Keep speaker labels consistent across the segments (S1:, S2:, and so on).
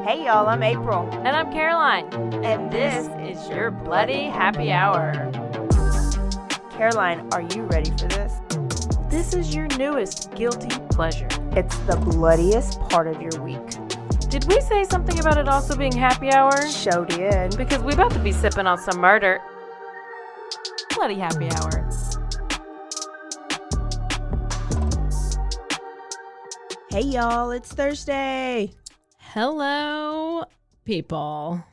S1: Hey y'all, I'm April.
S2: And I'm Caroline.
S1: And this
S2: is your Bloody Happy Hour.
S1: Caroline, are you ready for this?
S2: This is your newest guilty pleasure.
S1: It's the bloodiest part of your week.
S2: Did we say something about it also being happy hour?
S1: Show did.
S2: Because we about to be sipping on some murder. Bloody Happy Hour.
S1: Hey y'all, it's Thursday.
S2: Hello, people.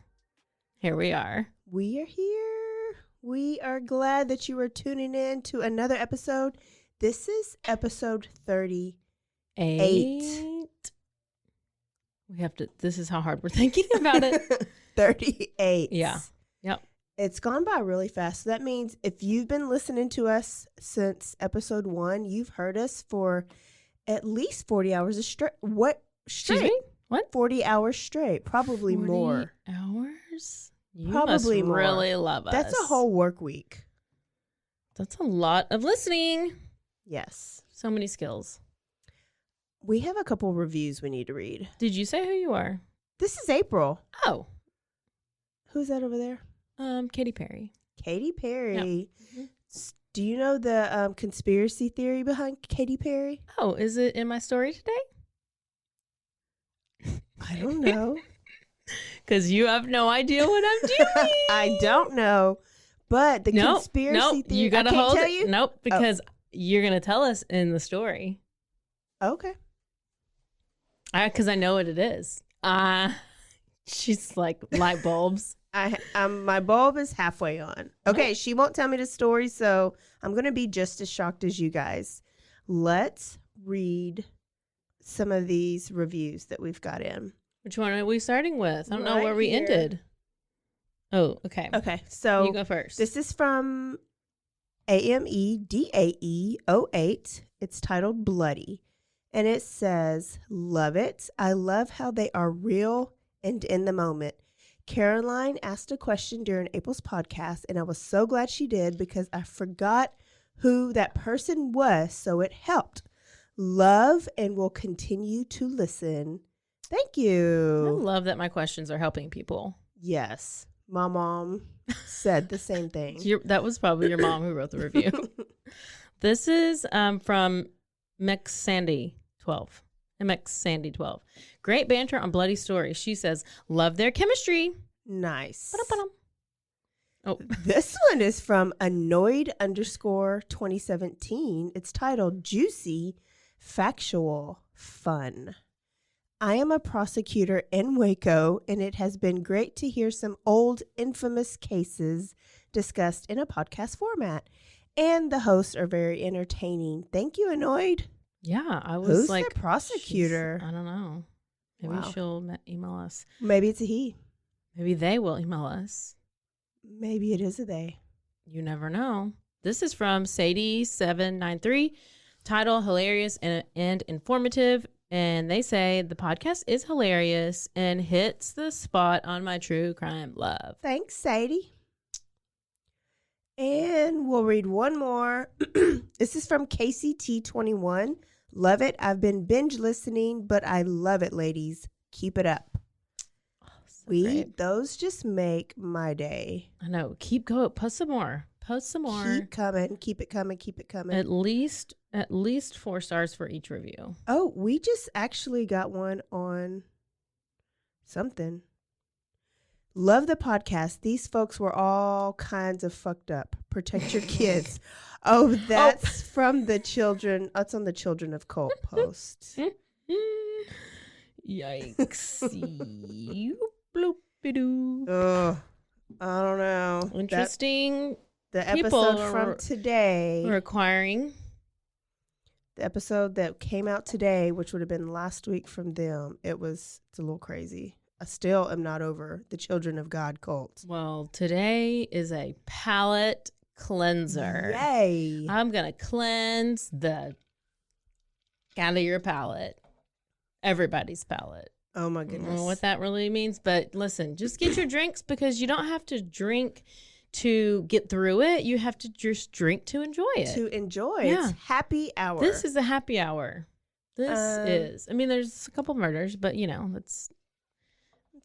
S2: Here we are.
S1: We are here. We are glad that you are tuning in to another episode. This is episode 38.
S2: We have to, this is how hard we're thinking about it.
S1: 38.
S2: Yeah. Yep.
S1: It's gone by really fast. So that means if you've been listening to us since episode 1, you've heard us for at least 40 hours straight. What? Straight?
S2: Excuse me? What?
S1: 40 hours straight. Probably
S2: 40
S1: more.
S2: hours? You
S1: Probably
S2: must
S1: more.
S2: really love us.
S1: That's a whole work week.
S2: That's a lot of listening.
S1: Yes.
S2: So many skills.
S1: We have a couple reviews we need to read.
S2: Did you say who you are?
S1: This is April.
S2: Oh.
S1: Who's that over there?
S2: Katy Perry.
S1: Katy Perry.
S2: Yep.
S1: Do you know the conspiracy theory behind Katy Perry?
S2: Oh, is it in my story today?
S1: I don't know.
S2: Because you have no idea what I'm doing.
S1: I don't know. But the conspiracy theory.
S2: You gotta
S1: I can't
S2: hold
S1: tell
S2: it.
S1: you?
S2: Nope, because you're gonna tell us in the story.
S1: Okay.
S2: Because I know what it is. She's like light bulbs.
S1: My bulb is halfway on. Okay, she won't tell me the story, so I'm going to be just as shocked as you guys. Let's read some of these reviews that we've got in.
S2: Which one are we starting with? I don't know
S1: Right
S2: where we
S1: here.
S2: ended. Oh, okay.
S1: Okay, so
S2: You go first.
S1: this is from AMEDAE08. It's titled Bloody. And it says, love it. I love how they are real and in the moment. Caroline asked a question during April's podcast, and I was so glad she did because I forgot who that person was, so it helped. Love and will continue to listen. Thank
S2: I
S1: you.
S2: love that my questions are helping people.
S1: Yes, my mom said the same thing.
S2: That was probably your mom who wrote the review. This is from MXSandy12. MXSandy12. Great banter on bloody stories. She says, love their chemistry.
S1: Nice.
S2: Ba-da-ba-dum. Oh,
S1: This one is from Annoyed_2017. It's titled Juicy, Factual, Fun. I am a prosecutor in Waco, and it has been great to hear some old infamous cases discussed in a podcast format. And the hosts are very entertaining. Thank you, Annoyed.
S2: yeah. I was
S1: Who's
S2: like,
S1: the prosecutor?
S2: I don't know. Maybe
S1: Wow.
S2: she'll email us.
S1: Maybe it's a he.
S2: Maybe they will email us.
S1: Maybe it is a they.
S2: You never know. This is from Sadie793. Title, hilarious and informative. And they say the podcast is hilarious and hits the spot on my true crime love.
S1: Thanks, Sadie. And we'll read one more. This is from KCT21. Love it. I've been binge listening, but I love it, ladies. Keep it up.
S2: Great.
S1: Those just make my day.
S2: I know. Keep going. Post some more. Post some more.
S1: Keep coming. Keep it coming. Keep it coming.
S2: At least 4 stars for each review.
S1: Oh, we just actually got one on something. Love the podcast. These folks were all kinds of fucked up. Protect your kids. Oh, that's from the children. That's on the Children of Cult post.
S2: Yikes. Bloop-a-doo.
S1: Ugh, I don't know.
S2: Interesting.
S1: The
S2: people
S1: episode from today.
S2: Requiring.
S1: The episode that came out today, which would have been last week from them. It's a little crazy. I still am not over the Children of God cult.
S2: Well, today is a palate cleanser.
S1: Yay.
S2: I'm going to cleanse the out of your palate. Everybody's palate.
S1: Oh my
S2: I don't
S1: goodness.
S2: know what that really means, but listen, just get your drinks because you don't have to drink to get through it. You have to just drink to enjoy it.
S1: To enjoy.
S2: Yeah.
S1: It's happy hour.
S2: This is a happy hour. This is. I mean, there's a couple murders, but you know,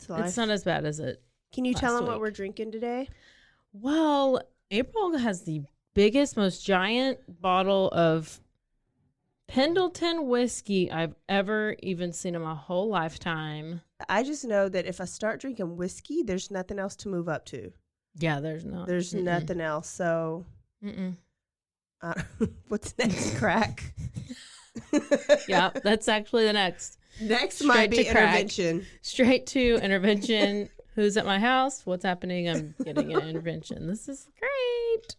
S1: life.
S2: It's not as bad as it.
S1: Can you tell
S2: last
S1: them what
S2: week.
S1: we're drinking today?
S2: Well, April has the biggest, most giant bottle of Pendleton whiskey I've ever even seen in my whole lifetime.
S1: I just know that if I start drinking whiskey, there's nothing else to move up to.
S2: Yeah, there's not.
S1: There's nothing else. So, what's next? Crack.
S2: Yeah, that's actually the next.
S1: Next
S2: Straight
S1: might be
S2: to crack.
S1: intervention.
S2: Straight to intervention. Who's at my house? What's happening? I'm getting an intervention. This is great.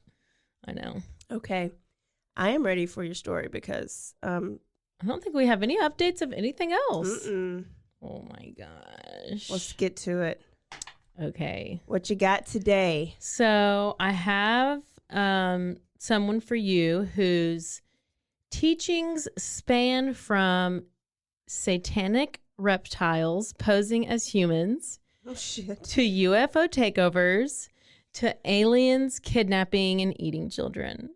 S2: I know.
S1: Okay. I am ready for your story because
S2: I don't think we have any updates of anything else.
S1: mm-mm.
S2: Oh my gosh.
S1: Let's get to it.
S2: Okay.
S1: What you got today?
S2: So I have someone for you whose teachings span from satanic reptiles posing as humans
S1: Oh, shit.
S2: to UFO takeovers to aliens kidnapping and eating children.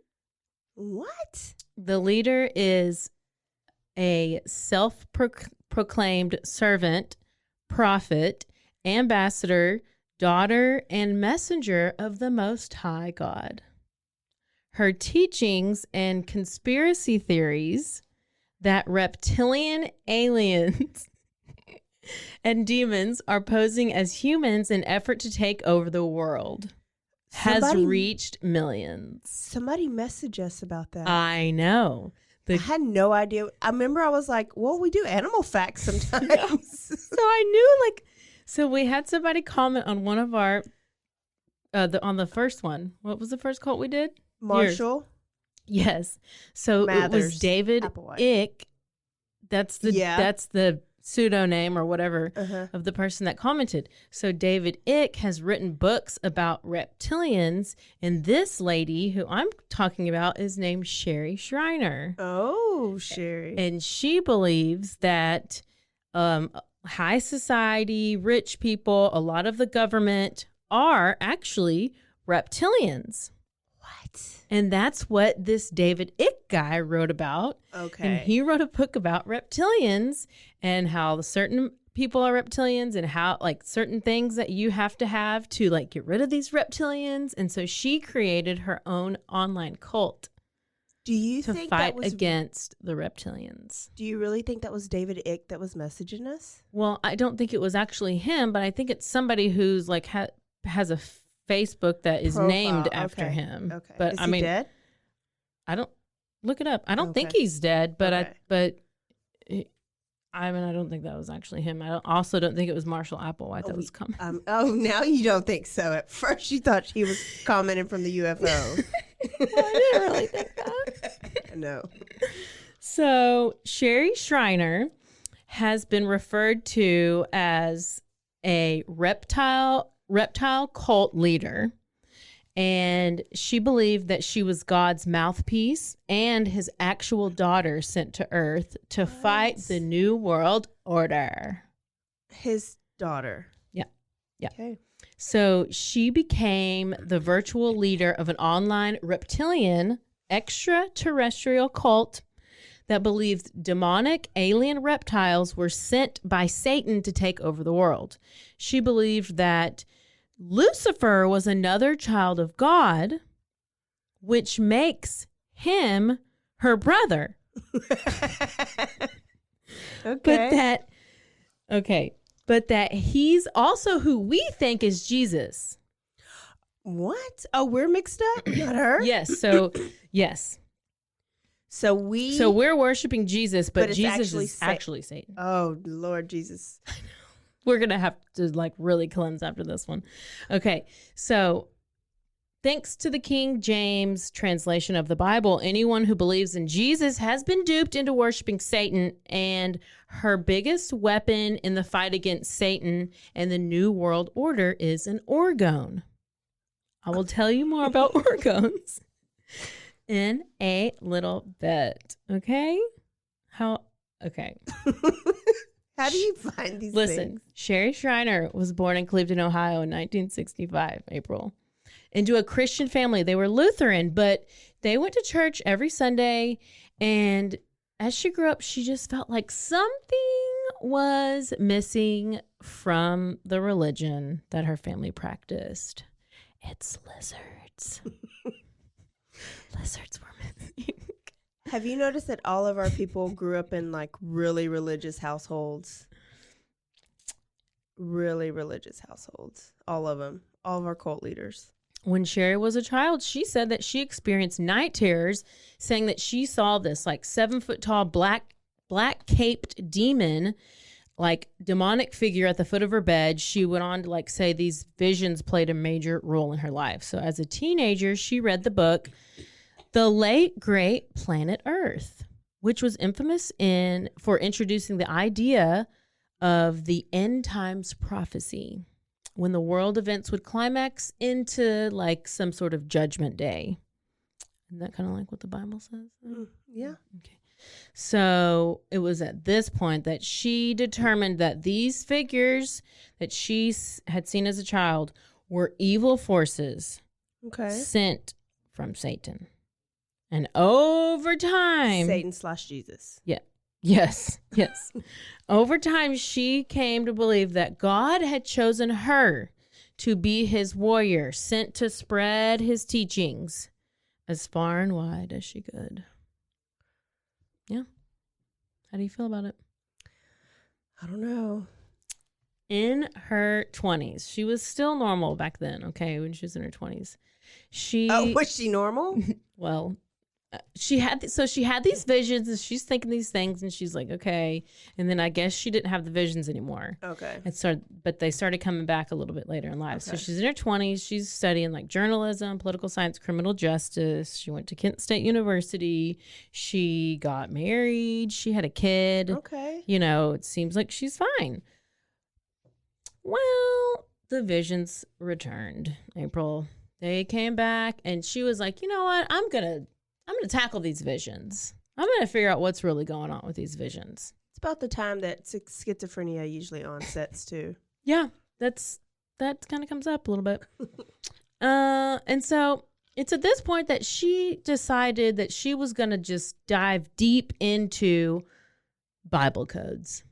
S1: What?
S2: The leader is a self-proclaimed servant, prophet, ambassador, daughter, and messenger of the Most High God. Her teachings and conspiracy theories that reptilian aliens and demons are posing as humans in effort to take over the world has reached millions.
S1: Somebody messaged us about that.
S2: I know.
S1: I had no idea. I remember I was like, well, we do animal facts sometimes.
S2: So I knew, so we had somebody comment on one of our, on the first one. What was the first cult we did?
S1: Marshall.
S2: Yes. So it was
S1: Mathers,
S2: David
S1: Applewhite.
S2: Ick. That's the pseudonym or whatever of the person that commented. So David Ick has written books about reptilians, and this lady who I'm talking about is named Sherry Shriner.
S1: Oh, Sherry.
S2: And she believes that high society, rich people, a lot of the government are actually reptilians.
S1: What?
S2: And that's what this David Ick guy wrote about.
S1: Okay.
S2: And he wrote a book about reptilians and how certain people are reptilians and how certain things that you have to get rid of these reptilians. And so she created her own online cult
S1: Do you
S2: to
S1: think
S2: fight
S1: that was,
S2: against the reptilians.
S1: Do you really think that was David Ick that was messaging us?
S2: Well, I don't think it was actually him, but I think it's somebody who's has a Facebook that is
S1: Profile.
S2: named after
S1: Okay.
S2: him.
S1: Okay.
S2: But
S1: Is
S2: I
S1: he
S2: mean,
S1: dead?
S2: I don't look it up. I don't think
S1: Okay.
S2: he's dead, but
S1: Okay.
S2: I don't think that was actually him. I also don't think it was Marshall Applewhite that was coming.
S1: Now you don't think so. At first you thought he was commenting from the UFO.
S2: Well, I didn't really think that.
S1: No.
S2: So Sherry Shriner has been referred to as a reptile cult leader. And she believed that she was God's mouthpiece and his actual daughter sent to Earth to fight the New World Order.
S1: His daughter.
S2: Yeah.
S1: Okay.
S2: So she became the virtual leader of an online reptilian extraterrestrial cult that believed demonic alien reptiles were sent by Satan to take over the world. She believed that Lucifer was another child of God, which makes him her brother.
S1: Okay.
S2: But that he's also who we think is Jesus.
S1: What? Oh, we're mixed up? Not her?
S2: Yes. So, yes.
S1: So
S2: we're worshiping Jesus, but
S1: it's
S2: Jesus
S1: actually
S2: is actually Satan.
S1: Oh, Lord Jesus.
S2: We're going to have to really cleanse after this one. Okay. So thanks to the King James translation of the Bible, anyone who believes in Jesus has been duped into worshiping Satan, and her biggest weapon in the fight against Satan and the New World Order is an orgone. I will tell you more about orgones in a little bit. Okay? Okay.
S1: How do you find these
S2: Listen,
S1: things?
S2: Sherry Shriner was born in Cleveland, Ohio in 1965, April, into a Christian family. They were Lutheran, but they went to church every Sunday. And as she grew up, she just felt like something was missing from the religion that her family practiced? It's lizards. Lizards were missing.
S1: Have you noticed that all of our people grew up in like really religious households? Really religious households. All of them. All of our cult leaders.
S2: When Sherry was a child, she said that she experienced night terrors, saying that she saw this like 7-foot tall black caped demon, like demonic figure at the foot of her bed. She went on to like say these visions played a major role in her life. So as a teenager, she read the book The Late Great Planet Earth, which was infamous for introducing the idea of the end times prophecy, when the world events would climax into like some sort of judgment day. Isn't that kind of like what the Bible says?
S1: Yeah.
S2: Okay. So it was at this point that she determined that these figures that she had seen as a child were evil forces sent from Satan. And over time...
S1: Satan/Jesus.
S2: Yeah. Yes. Over time, she came to believe that God had chosen her to be his warrior, sent to spread his teachings as far and wide as she could. Yeah. How do you feel about it?
S1: I don't know.
S2: In her 20s, she was still normal back then, okay, when she was in her 20s.
S1: Was she normal?
S2: Well... she had these visions and she's thinking these things and she's like, okay. And then I guess she didn't have the visions anymore.
S1: Okay.
S2: But they started coming back a little bit later in life. Okay. So she's in her 20s. She's studying like journalism, political science, criminal justice. She went to Kent State University. She got married. She had a kid.
S1: Okay.
S2: You know, it seems like she's fine. Well, the visions returned, April. They came back and she was like, you know what? I'm going to tackle these visions. I'm going to figure out what's really going on with these visions.
S1: It's about the time that schizophrenia usually onsets too.
S2: Yeah, that kind of comes up a little bit. And so it's at this point that she decided that she was going to just dive deep into Bible codes.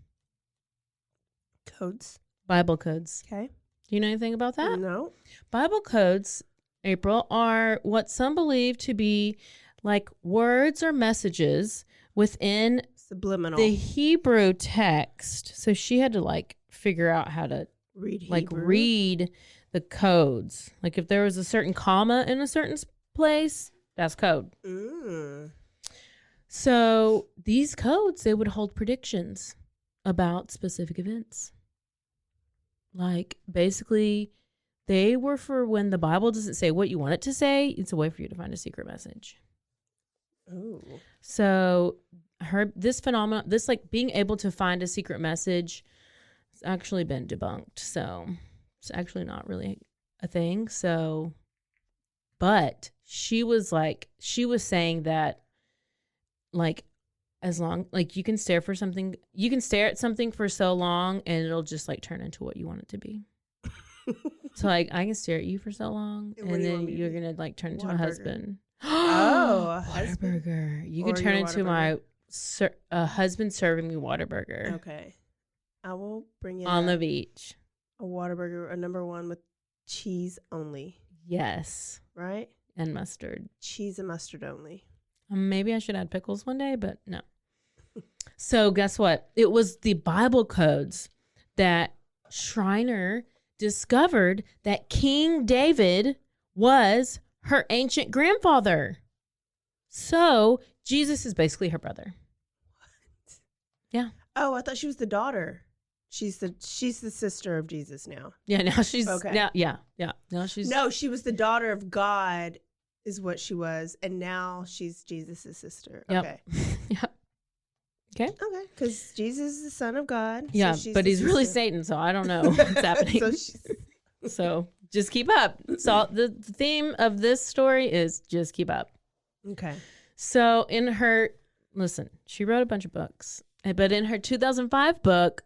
S2: Bible codes.
S1: Okay.
S2: Do you know anything about that?
S1: No.
S2: Bible codes, April, are what some believe to be like words or messages within
S1: subliminal
S2: the Hebrew text. So she had to like figure out how to read the codes. Like if there was a certain comma in a certain place, that's code. So these codes, they would hold predictions about specific events. Like basically they were for when the Bible doesn't say what you want it to say, it's a way for you to find a secret message.
S1: Ooh.
S2: So this phenomenon, this like being able to find a secret message, has actually been debunked. So it's actually not really a thing. So, but she was saying that like as long, like you can stare at something for so long and it'll just like turn into what you want it to be. So like I can stare at you for so long and then you're going to like turn into my husband.
S1: Oh,
S2: Whataburger. You could turn into my husband serving me Whataburger.
S1: Okay. I will bring in
S2: on the beach.
S1: A Whataburger, a number one with cheese only.
S2: Yes.
S1: Right?
S2: And mustard.
S1: Cheese and mustard only.
S2: Maybe I should add pickles one day, but no. So guess what? It was the Bible codes that Schreiner discovered that King David was her ancient grandfather. So Jesus is basically her brother.
S1: What?
S2: Yeah.
S1: Oh, I thought she was the daughter. She's the sister of Jesus now.
S2: Yeah, now she's
S1: okay.
S2: Yeah. Now she's
S1: No, she was the daughter of God is what she was, and now she's Jesus' sister.
S2: Yep.
S1: Okay.
S2: Yep. Okay.
S1: Okay, because Jesus is the son of God.
S2: Yeah,
S1: so
S2: but he's really Satan, so I don't know what's happening. So just keep up. So the theme of this story is just keep up.
S1: Okay.
S2: So she wrote a bunch of books, but in her 2005 book,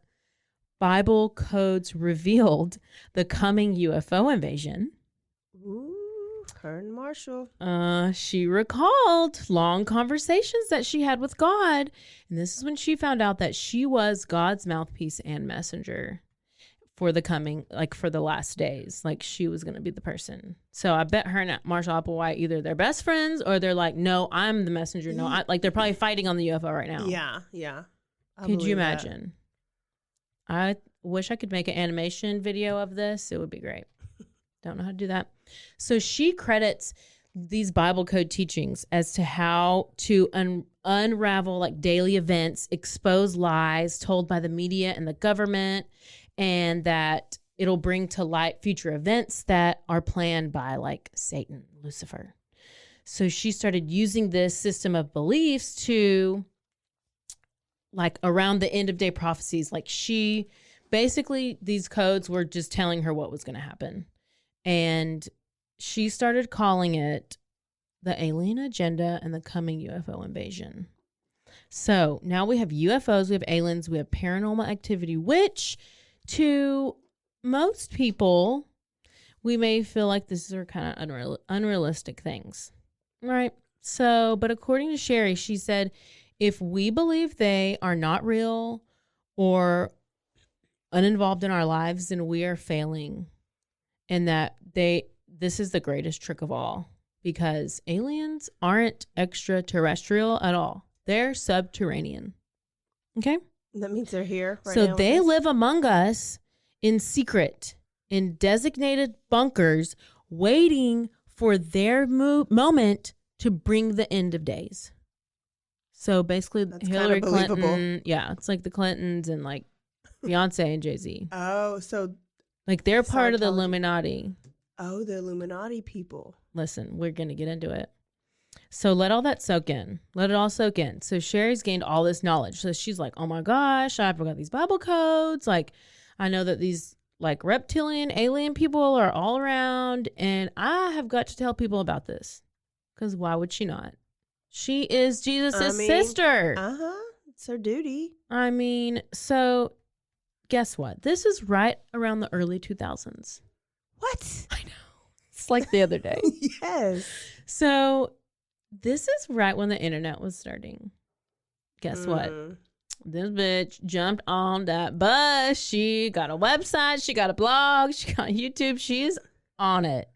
S2: Bible Codes Revealed the Coming UFO Invasion.
S1: Ooh. Her and Marshall.
S2: She recalled long conversations that she had with God. And this is when she found out that she was God's mouthpiece and messenger for the coming, like for the last days. Like she was going to be the person. So I bet her and Marshall Applewhite, either they're best friends or they're like, no, I'm the messenger. No, like they're probably fighting on the UFO right now.
S1: Yeah.
S2: Could you imagine? I wish I could make an animation video of this. It would be great. Don't know how to do that. So she credits these Bible code teachings as to how to unravel like daily events, expose lies told by the media and the government, and that it'll bring to light future events that are planned by like Satan, Lucifer. So she started using this system of beliefs to like around the end of day prophecies. Like she basically, these codes were just telling her what was going to happen. And she started calling it the alien agenda and the coming UFO invasion. So now we have UFOs, we have aliens, we have paranormal activity, which to most people, we may feel like this are kind of unrealistic things, right? So, but according to Sherry, she said, if we believe they are not real or uninvolved in our lives, then we are failing. And that this is the greatest trick of all, because aliens aren't extraterrestrial at all. They're subterranean. Okay?
S1: That means they're here right
S2: so
S1: now.
S2: They live among us in secret, in designated bunkers, waiting for their moment to bring the end of days. So basically,
S1: That's
S2: Hillary
S1: kind of believable.
S2: Clinton, yeah, it's like the Clintons and like Beyonce and Jay-Z.
S1: Oh, so
S2: Like they're part of the
S1: Scientology.
S2: Illuminati.
S1: Oh, the Illuminati people.
S2: Listen, we're going to get into it. So let all that soak in. Let it all soak in. So Sherry's gained all this knowledge. So she's like, oh my gosh, I forgot these Bible codes. Like, I know that these like reptilian alien people are all around, and I have got to tell people about this. Because why would she not? She is Jesus' sister.
S1: It's her duty.
S2: I mean, so guess what? This is right around the early 2000s.
S1: What?
S2: I know. It's like the other day.
S1: Yes.
S2: So this is right when the internet was starting. Guess what? This bitch jumped on that bus. She got a website. She got a blog. She got YouTube. She's on it.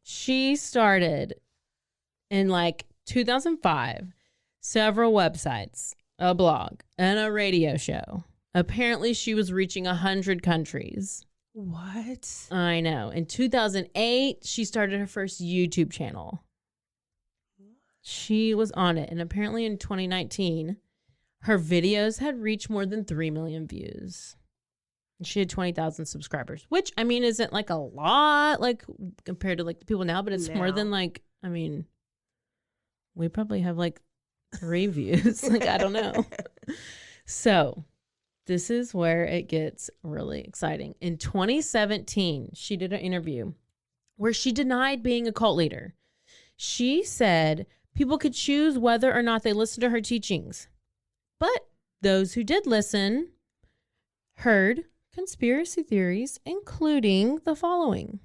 S2: She started in like 2005, several websites, a blog, and a radio show. Apparently, she was reaching 100 countries.
S1: What?
S2: I know. In 2008, she started her first YouTube channel. She was on it. And apparently in 2019, her videos had reached more than 3 million views. And she had 20,000 subscribers, which, I mean, isn't like a lot, like compared to like the people now, but it's more than like, I mean, we probably have like 3 views. Like, I don't know. So this is where it gets really exciting. In 2017, she did an interview where she denied being a cult leader. She said people could choose whether or not they listened to her teachings. But those who did listen heard conspiracy theories, including the following.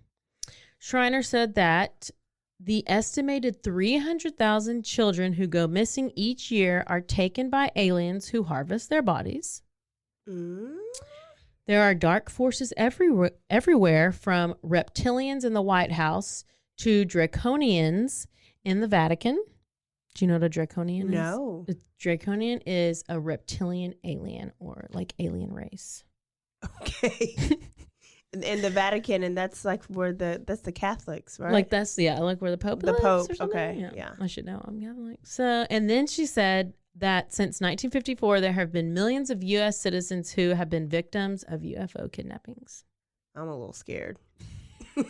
S2: Schreiner said that the estimated 300,000 children who go missing each year are taken by aliens who harvest their bodies. There are dark forces everywhere, from reptilians in the White House to draconians in the Vatican. Do you know what a draconian is?
S1: No.
S2: A draconian is a reptilian alien, or like alien race.
S1: Okay. In the Vatican, and that's like where that's the Catholics, right?
S2: Like that's like where the Pope
S1: The
S2: lives
S1: Pope,
S2: or something?
S1: okay, yeah.
S2: I should know. I'm Catholic. So, and then she said that since 1954, there have been millions of U.S. citizens who have been victims of UFO kidnappings.
S1: I'm a little scared. I'm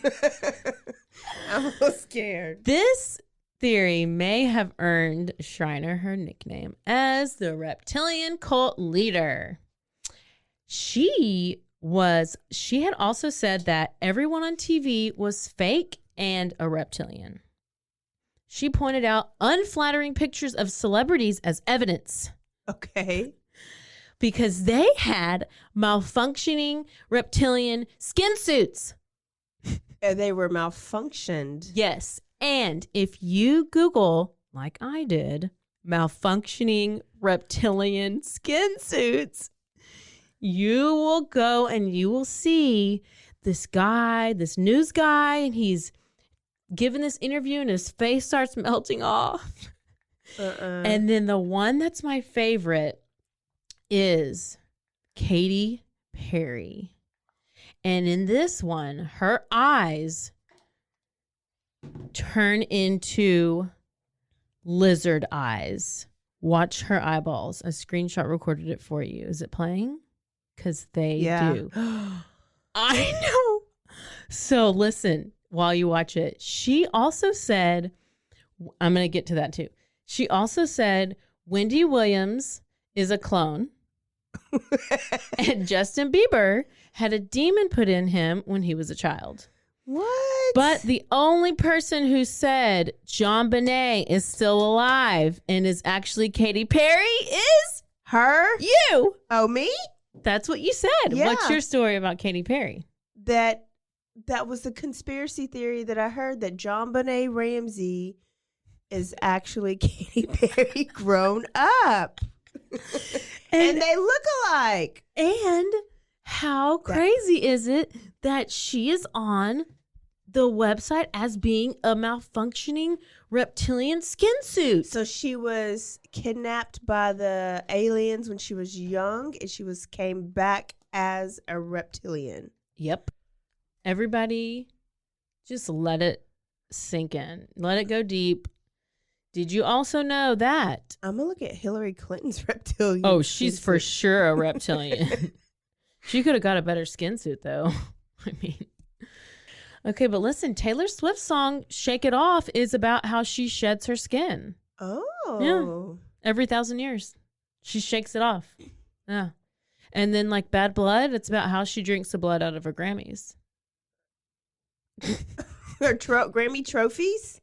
S1: a little scared.
S2: This theory may have earned Schreiner her nickname as the reptilian cult leader. She had also said that everyone on TV was fake and a reptilian. She pointed out unflattering pictures of celebrities as evidence.
S1: Okay.
S2: Because they had malfunctioning reptilian skin suits.
S1: They were malfunctioned.
S2: Yes. And if you Google, like I did, malfunctioning reptilian skin suits, you will go and you will see this guy, this news guy, and he's giving this interview and his face starts melting off. And then the one that's my favorite is Katy Perry. And in this one, her eyes turn into lizard eyes. Watch her eyeballs. A screenshot recorded it for you. Is it playing? Because they do. I know. So listen, while you watch it, she also said, I'm going to get to that too. She also said Wendy Williams is a clone. And Justin Bieber had a demon put in him when he was a child.
S1: What?
S2: But the only person who said John Bonet is still alive and is actually Katy Perry is
S1: her?
S2: You.
S1: Oh, me?
S2: That's what you said.
S1: Yeah.
S2: What's your story about Katy Perry?
S1: That was the conspiracy theory that I heard, that John Bonet Ramsey is actually Katy Perry grown up. And they look alike.
S2: And how crazy is it that she is on the website as being a malfunctioning reptilian skin suit?
S1: So she was kidnapped by the aliens when she was young, and she came back as a reptilian.
S2: Yep. Everybody just let it sink in. Let it go deep. Did you also know that?
S1: I'm going to look at Hillary Clinton's reptilian.
S2: Oh, she's for sure a reptilian. She could have got a better skin suit, though. I mean, okay, but listen, Taylor Swift's song "Shake It Off" is about how she sheds her skin.
S1: Oh.
S2: Yeah. Every 1,000 years. She shakes it off. Yeah. And then, like Bad Blood, it's about how she drinks the blood out of her Grammys.
S1: Her Grammy trophies?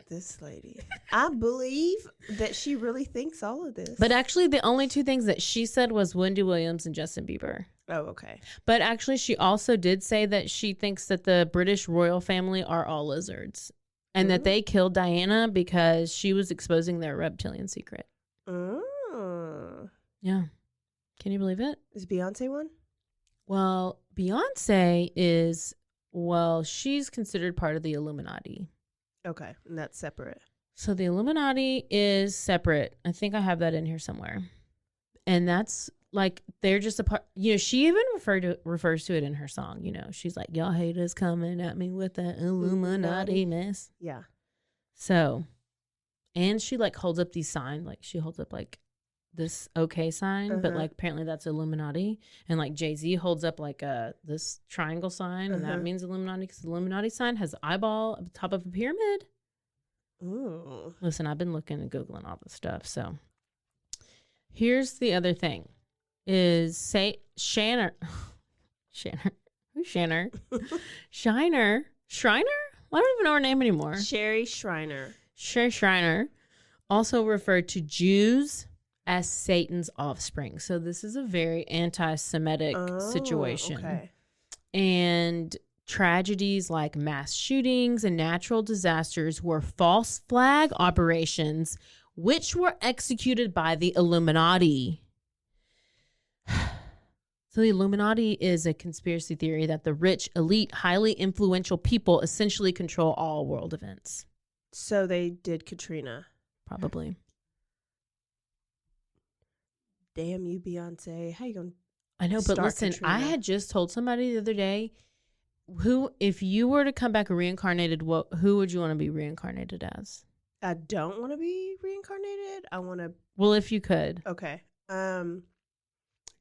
S1: This lady. I believe that she really thinks all of this.
S2: But actually, the only two things that she said was Wendy Williams and Justin Bieber.
S1: Oh, okay.
S2: But actually, she also did say that she thinks that the British royal family are all lizards and that they killed Diana because she was exposing their reptilian secret.
S1: Oh.
S2: Yeah. Can you believe it?
S1: Is Beyonce one?
S2: Well, Beyonce is, she's considered part of the Illuminati.
S1: Okay, and that's separate.
S2: So the Illuminati is separate. I think I have that in here somewhere. And that's like, they're just a part, she even refers to it in her song, she's like, y'all haters coming at me with that Illuminati mess.
S1: Yeah.
S2: So, and she like holds up these signs, like she holds up like this okay sign, but like apparently that's Illuminati. And like Jay-Z holds up like this triangle sign, and that means Illuminati because the Illuminati sign has an eyeball at the top of a pyramid.
S1: Ooh.
S2: Listen, I've been looking and Googling all this stuff. So here's the other thing is Shanner. Who's Shanner? Shriner? I don't even know her name anymore.
S1: Sherry Shriner.
S2: Sherry Shriner also referred to Jews as Satan's offspring. So this is a very anti-Semitic situation.
S1: Okay.
S2: And tragedies like mass shootings and natural disasters were false flag operations which were executed by the Illuminati. So the Illuminati is a conspiracy theory that the rich, elite, highly influential people essentially control all world events.
S1: So they did Katrina.
S2: Probably.
S1: Damn you, Beyonce. How you going to
S2: I know, but listen,
S1: Katrina?
S2: I had just told somebody the other day, if you were to come back reincarnated, who would you want to be reincarnated as?
S1: I don't want to be reincarnated. I want to.
S2: Well, if you could.
S1: Okay.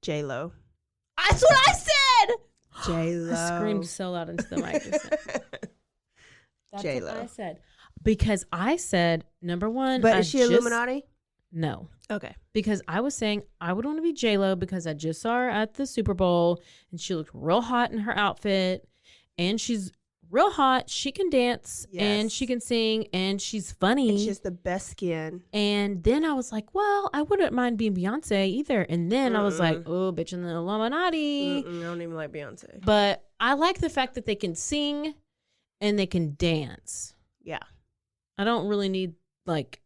S1: J-Lo.
S2: That's what I said!
S1: J-Lo.
S2: I screamed so loud into the mic. That's
S1: J-Lo.
S2: what I said. Because I said, number one.
S1: But is she Illuminati?
S2: No.
S1: Okay.
S2: Because I was saying I would want to be J-Lo because I just saw her at the Super Bowl and she looked real hot in her outfit and she's real hot. She can dance and
S1: Yes.
S2: she can sing and she's funny.
S1: And she has the best skin.
S2: And then I was like, well, I wouldn't mind being Beyonce either. And then I was like, oh, bitch in the Illuminati.
S1: I don't even like Beyonce.
S2: But I like the fact that they can sing and they can dance.
S1: Yeah.
S2: I don't really need like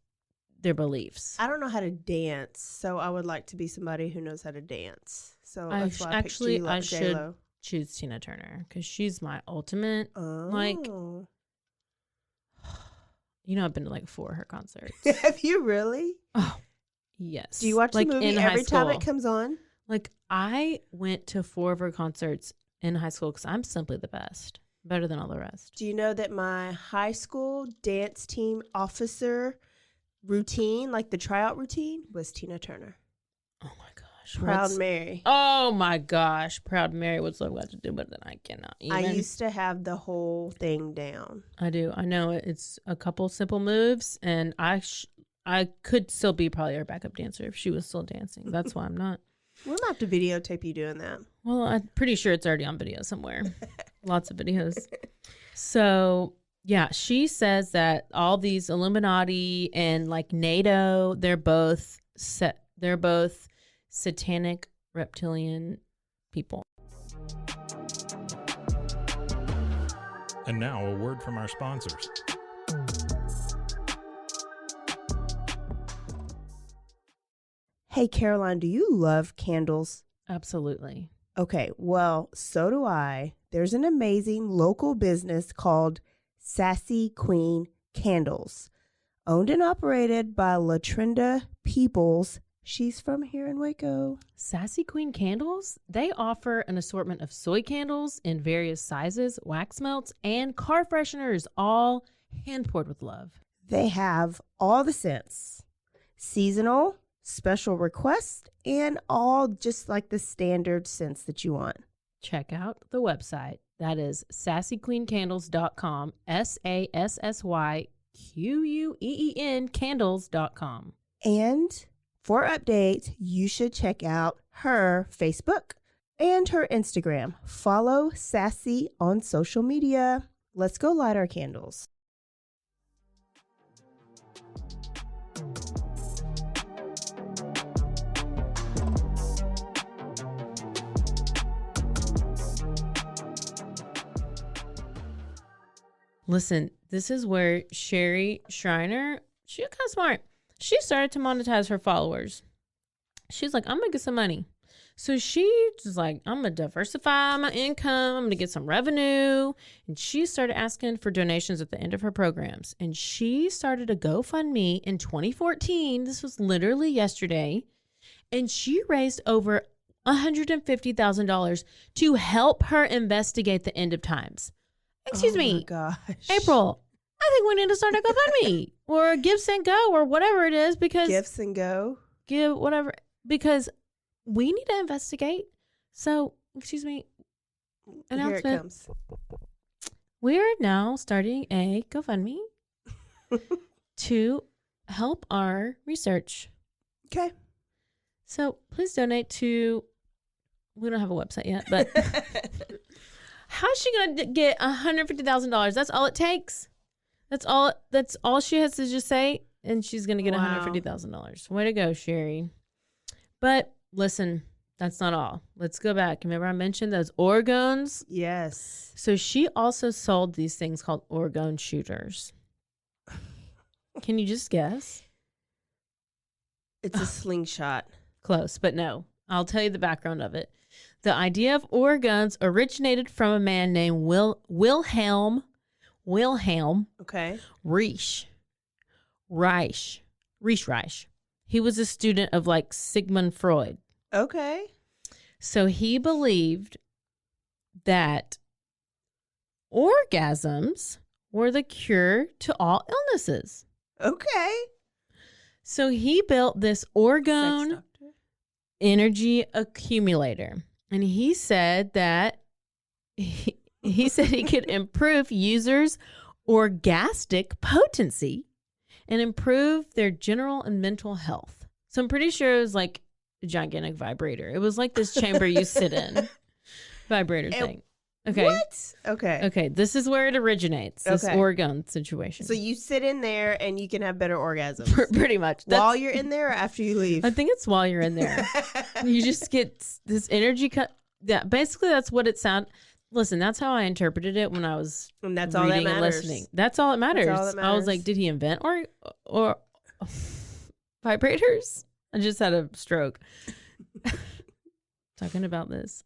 S2: their beliefs.
S1: I don't know how to dance, so I would like to be somebody who knows how to dance. So
S2: I
S1: that's why I
S2: actually
S1: picked
S2: I
S1: J-Lo.
S2: should choose Tina Turner because she's my ultimate.
S1: Oh.
S2: You know, I've been to like 4 of her concerts.
S1: Have you really?
S2: Oh, yes.
S1: Do you watch
S2: like
S1: the movie
S2: in
S1: every
S2: high
S1: time
S2: school.
S1: it comes on?
S2: Like I went to 4 of her concerts in high school because I'm simply the best, better than all the rest.
S1: Do you know that my high school dance team officer routine, like the tryout routine, was Tina Turner?
S2: Oh my gosh,
S1: Proud Mary.
S2: Oh my gosh, Proud Mary would so glad to do, but then I cannot even.
S1: I used to have the whole thing down.
S2: I do. I know it's a couple simple moves, and I could still be probably her backup dancer if she was still dancing. That's why I'm not.
S1: We'll have to videotape you doing that.
S2: Well, I'm pretty sure it's already on video somewhere. Lots of videos. So yeah, she says that all these Illuminati and like NATO, they're both satanic reptilian people.
S3: And now a word from our sponsors.
S1: Hey, Caroline, do you love candles?
S2: Absolutely.
S1: Okay, well, so do I. There's an amazing local business called Sassy Queen Candles, owned and operated by Latrinda Peoples. She's from here in Waco.
S2: Sassy Queen Candles, they offer an assortment of soy candles in various sizes, wax melts, and car fresheners, all hand poured with love.
S1: They have all the scents, seasonal, special requests, and all just like the standard scents that you want.
S2: Check out the website. That is sassyqueencandles.com, SASSYQUEEN candles.com.
S1: And for updates, you should check out her Facebook and her Instagram. Follow Sassy on social media. Let's go light our candles.
S2: Listen, this is where Sherry Schreiner, she's kind of smart. She started to monetize her followers. She's like, I'm going to get some money. So she's like, I'm going to diversify my income. I'm going to get some revenue. And she started asking for donations at the end of her programs. And she started a GoFundMe in 2014. This was literally yesterday. And she raised over $150,000 to help her investigate the end of times. Excuse me.
S1: Oh my gosh.
S2: April, I think we need to start a GoFundMe or Give, Send, Go or whatever it is because
S1: Gifts and go.
S2: give whatever because we need to investigate. So, excuse me.
S1: Here it
S2: Announcement.
S1: comes.
S2: We're now starting a GoFundMe to help our research.
S1: Okay.
S2: So please donate to. We don't have a website yet, but how's she gonna get $150,000? That's all it takes. That's all she has to just say, and she's gonna get
S1: Wow.
S2: $150,000. Way to go, Sherry. But listen, that's not all. Let's go back. Remember, I mentioned those organs.
S1: Yes.
S2: So she also sold these things called orgone shooters. Can you just guess?
S1: It's a slingshot.
S2: Close, but no. I'll tell you the background of it. The idea of organs originated from a man named Wilhelm
S1: Okay.
S2: Reich. He was a student of like Sigmund Freud.
S1: Okay.
S2: So he believed that orgasms were the cure to all illnesses.
S1: Okay.
S2: So he built this
S1: Sex
S2: orgone
S1: doctor.
S2: energy accumulator. And he said that he said he could improve users' orgastic potency and improve their general and mental health. So I'm pretty sure it was like a gigantic vibrator. It was like this chamber you sit in vibrator thing. Okay.
S1: What? Okay.
S2: Okay. This is where it originates. This
S1: Okay.
S2: orgone situation.
S1: So you sit in there and you can have better orgasms.
S2: Pretty much.
S1: While you're in there or after you leave?
S2: I think it's while you're in there. You just get this energy cut. Yeah, basically that's what it sounded. Listen, that's how I interpreted it when I was
S1: And that's all that
S2: reading and
S1: matters.
S2: listening. That's all that matters.
S1: That's all that
S2: I was
S1: matters.
S2: like, did he invent or vibrators? I just had a stroke talking about this.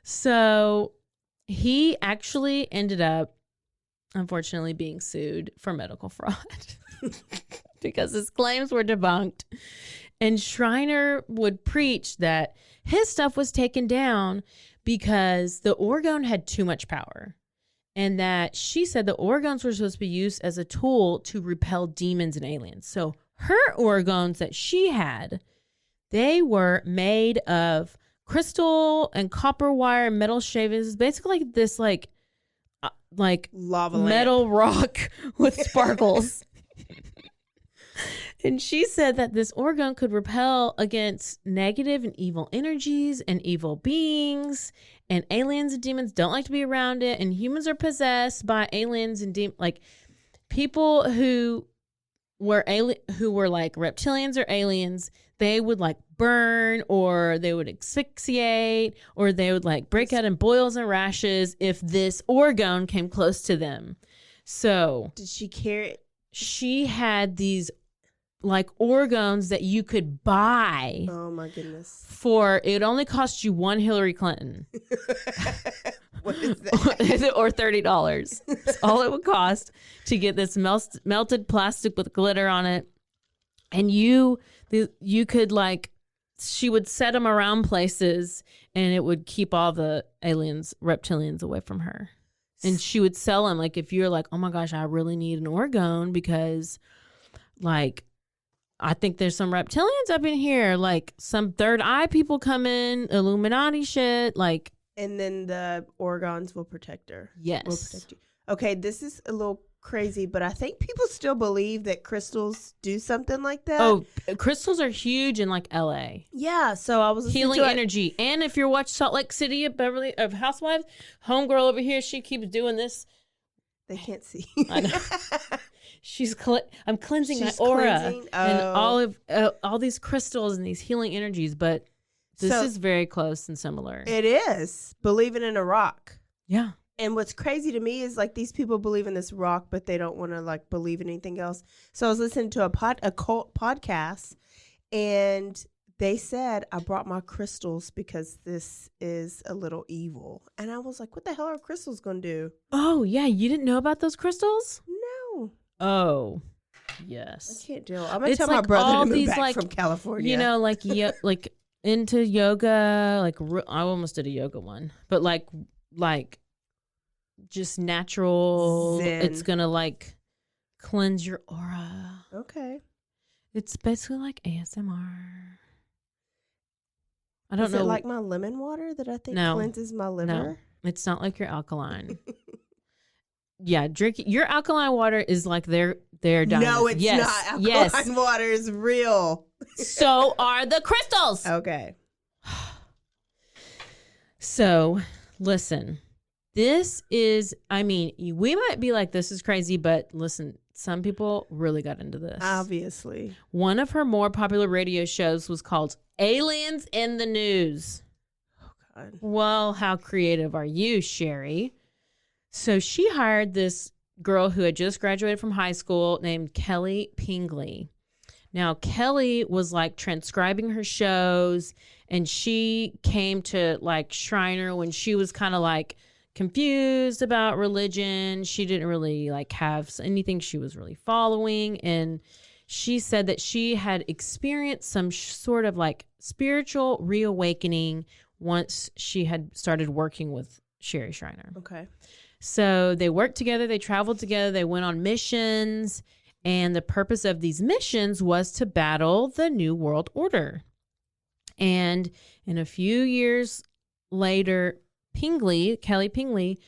S2: So he actually ended up, unfortunately, being sued for medical fraud because his claims were debunked. And Schreiner would preach that his stuff was taken down because the orgone had too much power. And that she said the orgones were supposed to be used as a tool to repel demons and aliens. So her orgones that she had, they were made of crystal and copper wire, metal shavings, basically like this like
S1: lava
S2: metal rock with sparkles. And she said that this orgone could repel against negative and evil energies and evil beings, and aliens and demons don't like to be around it, and humans are possessed by aliens and like people who were like reptilians or aliens. They would like burn, or they would asphyxiate, or they would like break out in boils and rashes if this orgone came close to them. So
S1: Did she carry it?
S2: she had these like orgones that you could buy
S1: Oh my goodness.
S2: for, it only cost you one Hillary Clinton
S1: What is that?
S2: or $30. That's all it would cost to get this melted plastic with glitter on it. And you could like, she would set them around places and it would keep all the aliens, reptilians away from her. And she would sell them. Like if you're like, oh my gosh, I really need an orgone because like, I think there's some reptilians up in here, like some third eye people come in, Illuminati shit, like.
S1: And then the orgons will protect her.
S2: Yes.
S1: Will protect you. Okay, this is a little crazy, but I think people still believe that crystals do something like that.
S2: Oh, crystals are huge in like LA.
S1: Yeah. So I was listening
S2: Healing
S1: to it.
S2: energy. And if you're watching Salt Lake City of Housewives, homegirl over here, she keeps doing this.
S1: They can't see.
S2: I know. I'm cleansing
S1: She's
S2: my aura
S1: cleansing?
S2: and
S1: Oh.
S2: all these crystals and these healing energies, but this
S1: So-
S2: is very close and similar.
S1: It is believing in a rock.
S2: Yeah.
S1: And what's crazy to me is like these people believe in this rock, but they don't want to like believe in anything else. So I was listening to a cult podcast, and they said, I brought my crystals because this is a little evil. And I was like, what the hell are crystals going to do?
S2: Oh, yeah. You didn't know about those crystals?
S1: No,
S2: Oh,
S1: I
S2: yes.
S1: can't deal. I'm going to
S2: It's
S1: tell
S2: like
S1: my brother
S2: all
S1: to move
S2: these,
S1: back
S2: like,
S1: from California.
S2: You know, like like into yoga, like I almost did a yoga one, but like just natural.
S1: Zen.
S2: It's gonna like cleanse your aura.
S1: Okay.
S2: It's basically like ASMR. I don't
S1: Is
S2: know.
S1: it like my lemon water that I think
S2: No.
S1: cleanses my liver?
S2: No, it's not like your alkaline. Yeah, drinking your alkaline water is like their diamond.
S1: No, it's
S2: Yes,
S1: not. Alkaline
S2: yes.
S1: water is real.
S2: So are the crystals.
S1: Okay.
S2: So, listen, this is, I mean, we might be like, this is crazy, but listen, some people really got into this.
S1: Obviously.
S2: One of her more popular radio shows was called Aliens in the News.
S1: Oh, God.
S2: Well, how creative are you, Sherry? So she hired this girl who had just graduated from high school named Kelly Pingley. Now, Kelly was like transcribing her shows, and she came to like Schreiner when she was kind of like confused about religion. She didn't really like have anything she was really following. And she said that she had experienced some sort of like spiritual reawakening once she had started working with Sherry Schreiner.
S1: Okay.
S2: So they worked together, they traveled together, they went on missions, and the purpose of these missions was to battle the New World Order. And in a few years later, Kelly Pingley,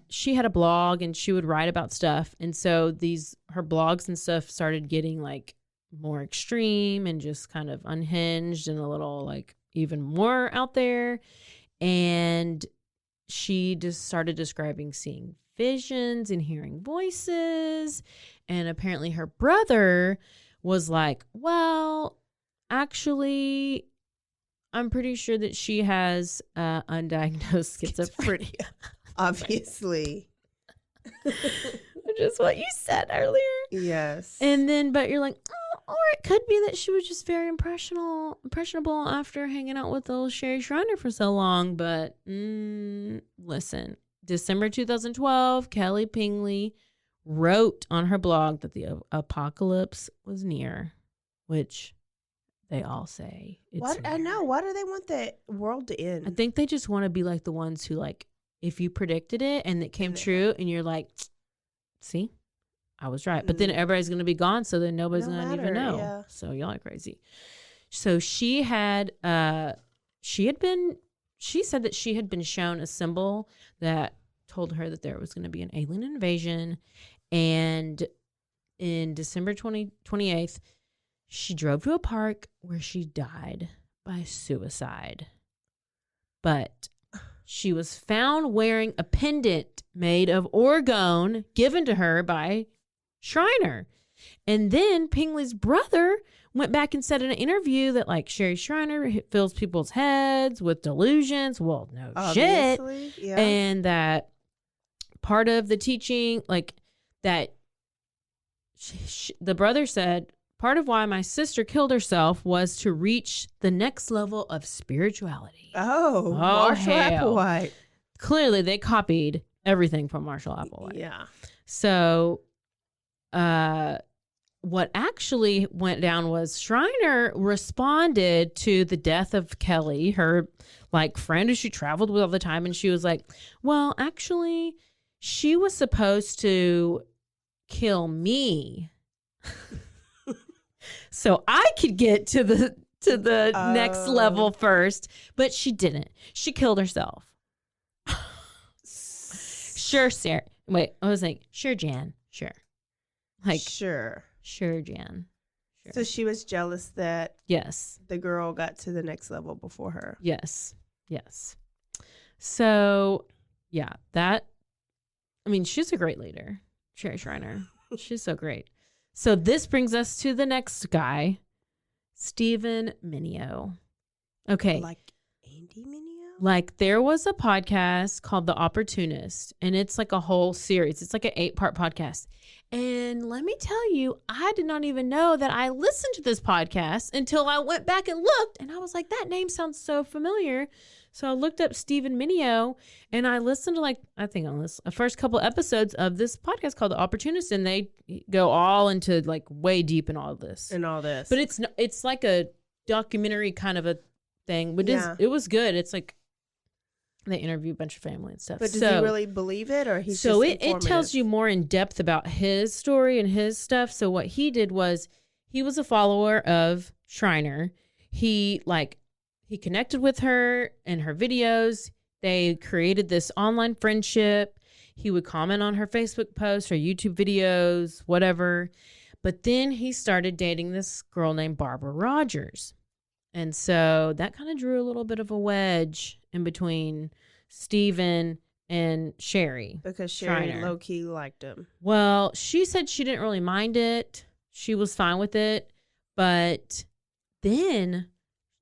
S2: she had a blog and she would write about stuff. And so her blogs and stuff started getting like more extreme and just kind of unhinged and a little like even more out there. And she just started describing seeing visions and hearing voices. And apparently her brother was like, well, actually, I'm pretty sure that she has undiagnosed schizophrenia.
S1: Obviously.
S2: Which is what you said earlier.
S1: Yes.
S2: And then, but you're like, oh, or it could be that she was just very impressionable after hanging out with old Sherry Shriner for so long. But listen, December 2012, Kelly Pingley wrote on her blog that the apocalypse was near, which they all say it's
S1: what
S2: near.
S1: I know. Why do they want the world to end?
S2: I think they just want to be like the ones who, like, if you predicted it and it came true and you're like, see, I was right. But then everybody's going to be gone, so then nobody's going to even know.
S1: Yeah.
S2: So y'all are crazy. So she said that she had been shown a symbol that told her that there was going to be an alien invasion. And in December 28th, she drove to a park where she died by suicide. But she was found wearing a pendant made of orgone given to her by Shriner. And then Pingley's brother went back and said in an interview that, like, Sherry Shriner fills people's heads with delusions. Well, no
S1: Obviously,
S2: shit.
S1: yeah.
S2: And that part of the teaching, like, that the brother said, part of why my sister killed herself was to reach the next level of spirituality.
S1: Oh, Marshall
S2: hell.
S1: Applewhite.
S2: Clearly, they copied everything from Marshall Applewhite.
S1: Yeah.
S2: So, what actually went down was Shriner responded to the death of Kelly, her, like, friend who she traveled with all the time, and she was like, well, actually, she was supposed to kill me so I could get to the next level first, but she didn't. She killed herself. Sure, Sarah. Wait, I was like, sure, Jan. Sure. Like,
S1: sure,
S2: Jan. Sure.
S1: So she was jealous that
S2: Yes.
S1: the girl got to the next level before her.
S2: Yes. So, yeah, she's a great leader, Sherry Shriner. She's so great. So this brings us to the next guy, Stephen Minio. Okay.
S1: Like Andy Mineo?
S2: Like, there was a podcast called The Opportunist, and it's like a whole series. It's like an 8-part podcast. And let me tell you, I did not even know that I listened to this podcast until I went back and looked, and I was like, that name sounds so familiar. So I looked up Stephen Minio, and I listened to, like, I think on this the first couple episodes of this podcast called The Opportunist, and they go all into, like, way deep in all of this. But it's like a documentary kind of a thing, but it was good. It's like they interview a bunch of family and stuff.
S1: But does he really believe it, or he's just
S2: it tells you more in depth about his story and his stuff. So what he did was he was a follower of Shriner. He connected with her in her videos. They created this online friendship. He would comment on her Facebook posts or YouTube videos, whatever. But then he started dating this girl named Barbara Rogers. And so that kind of drew a little bit of a wedge in between Stephen and Sherry.
S1: Because Sherry
S2: Shriner
S1: low-key liked him.
S2: Well, she said she didn't really mind it. She was fine with it. But then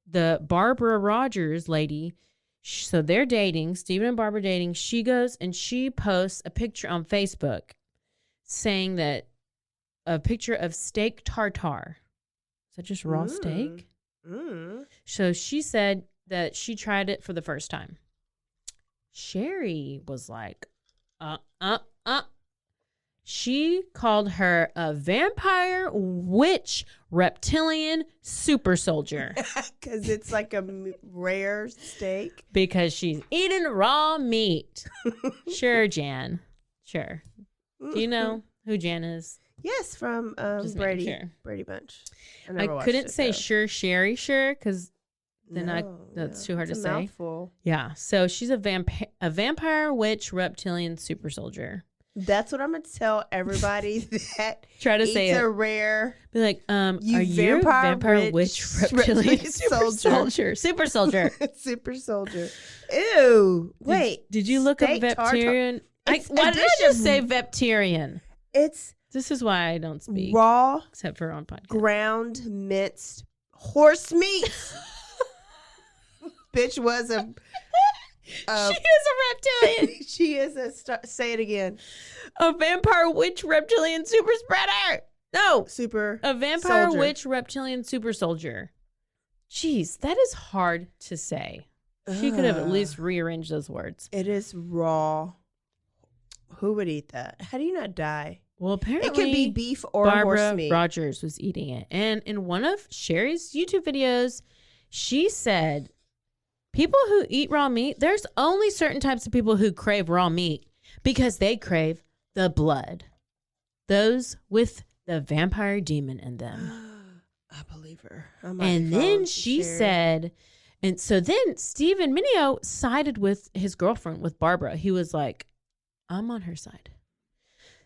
S2: the Barbara Rogers lady, so they're dating, Stephen and Barbara dating. She goes and she posts a picture on Facebook saying that a picture of steak tartare. Is that just raw steak? So she said that she tried it for the first time. Sherry was like, She called her a vampire, witch, reptilian, super soldier.
S1: Because it's like a rare steak.
S2: Because she's eating raw meat. Sure, Jan. Sure. Do you know who Jan is?
S1: Yes, from Brady Bunch.
S2: I couldn't say sure, Sherry, sure, because that's too hard to say.
S1: Mouthful.
S2: Yeah. So she's a vampire, witch, reptilian, super soldier.
S1: That's what I'm gonna tell everybody that
S2: Try to
S1: eats
S2: say
S1: a
S2: it.
S1: rare.
S2: Be like, are
S1: You
S2: you a vampire witch reptilian super
S1: soldier.
S2: soldier?
S1: Super soldier. Ew. Wait.
S2: Did you look up
S1: steak tartare.
S2: Reptilian?
S1: It's
S2: Why
S1: a
S2: did I
S1: dish
S2: just
S1: of-
S2: say Reptilian?
S1: It's
S2: This is why I don't speak.
S1: raw,
S2: Except for on podcast.
S1: ground, minced horse meat. Bitch was a.
S2: She is a reptilian.
S1: She is a. Say it again.
S2: A vampire witch reptilian super spreader. No.
S1: Super.
S2: A vampire
S1: soldier.
S2: witch reptilian super soldier. Jeez, that is hard to say. She could have at
S1: Ugh.
S2: least rearranged those words.
S1: It is raw. Who would eat that? How do you not die?
S2: Well, apparently
S1: It could be beef or
S2: Barbara
S1: horse meat.
S2: Rogers was eating it. And in one of Sherry's YouTube videos, she said, people who eat raw meat, there's only certain types of people who crave raw meat because they crave the blood. Those with the vampire demon in them.
S1: I believe her. I might
S2: And
S1: be following
S2: then she
S1: Sherry.
S2: said, and so then Stephen Mineo sided with his girlfriend, with Barbara. He was like, I'm on her side.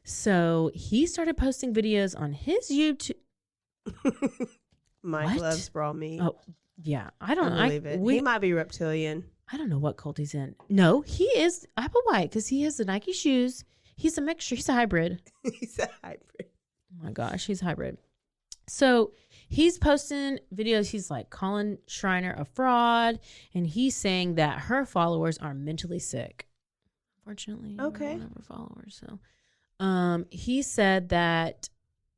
S2: So he started posting videos on his YouTube.
S1: Mike
S2: What?
S1: loves raw meat.
S2: Oh, yeah. I
S1: I
S2: don't
S1: believe it. He might be reptilian.
S2: I don't know what cult he's in. No, he is Apple White because he has the Nike shoes. He's a mixture. He's a hybrid.
S1: He's a hybrid.
S2: Oh my gosh, he's hybrid. So he's posting videos. He's like calling Shriner a fraud, and he's saying that her followers are mentally sick. Unfortunately,
S1: Okay.
S2: one of her followers. So, he said that.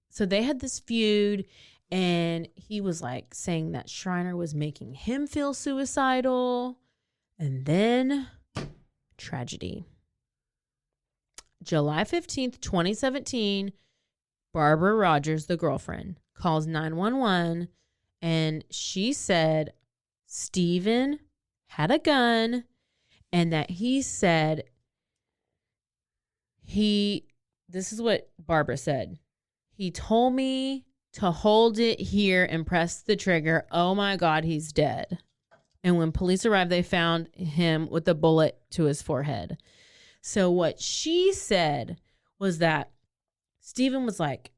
S2: So they had this feud, and he was like saying that Shriner was making him feel suicidal, and then tragedy. July 15th, 2017, Barbara Rogers, the girlfriend, calls 911, and she said Steven had a gun and that he said this is what Barbara said. He told me to hold it here and press the trigger. Oh my God, he's dead. And when police arrived, they found him with a bullet to his forehead. So what she said was that Steven was like,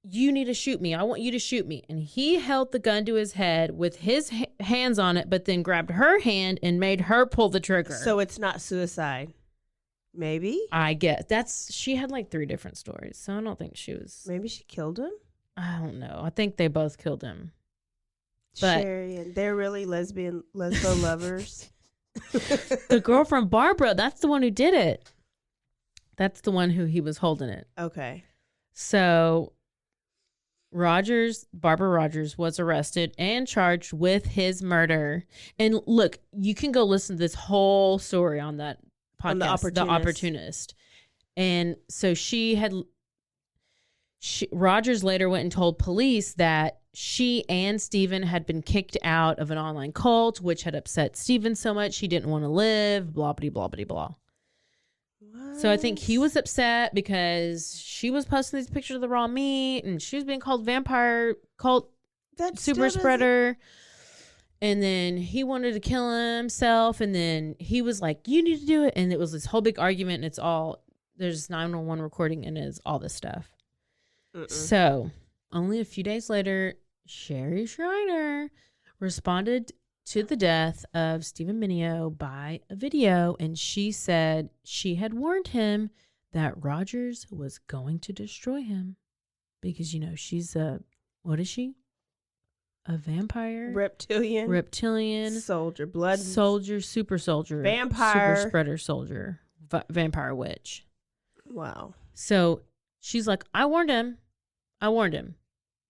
S2: you need to shoot me. I want you to shoot me. And he held the gun to his head with his hands on it, but then grabbed her hand and made her pull the trigger.
S1: So it's not suicide. Maybe.
S2: I guess she had like 3 different stories. So I don't think she was,
S1: Maybe she killed him.
S2: I don't know. I think they both killed him. But-
S1: Sherry, and they're really lesbo lovers.
S2: The girlfriend, Barbara, that's the one who did it. That's the one who he was holding it.
S1: Okay.
S2: So Barbara Rogers was arrested and charged with his murder. And look, you can go listen to this whole story on that podcast,
S1: On The Opportunist.
S2: The Opportunist. And so Rogers later went and told police that she and Steven had been kicked out of an online cult, which had upset Steven so much he didn't want to live, blah, blah, blah, blah, blah. So I think he was upset because she was posting these pictures of the raw meat and she was being called vampire cult
S1: That
S2: super
S1: still doesn't-
S2: spreader. And then he wanted to kill himself. And then he was like, you need to do it. And it was this whole big argument. And it's all, there's 911 recording and it's all this stuff. So only a few days later, Sherry Shriner responded to the death of Stephen Mineo by a video, and she said she had warned him that Rogers was going to destroy him because, she's what is she? A vampire? Reptilian.
S1: Soldier. Blood.
S2: Soldier, super soldier.
S1: Vampire.
S2: Super spreader soldier. Vampire witch.
S1: Wow.
S2: So she's like, I warned him.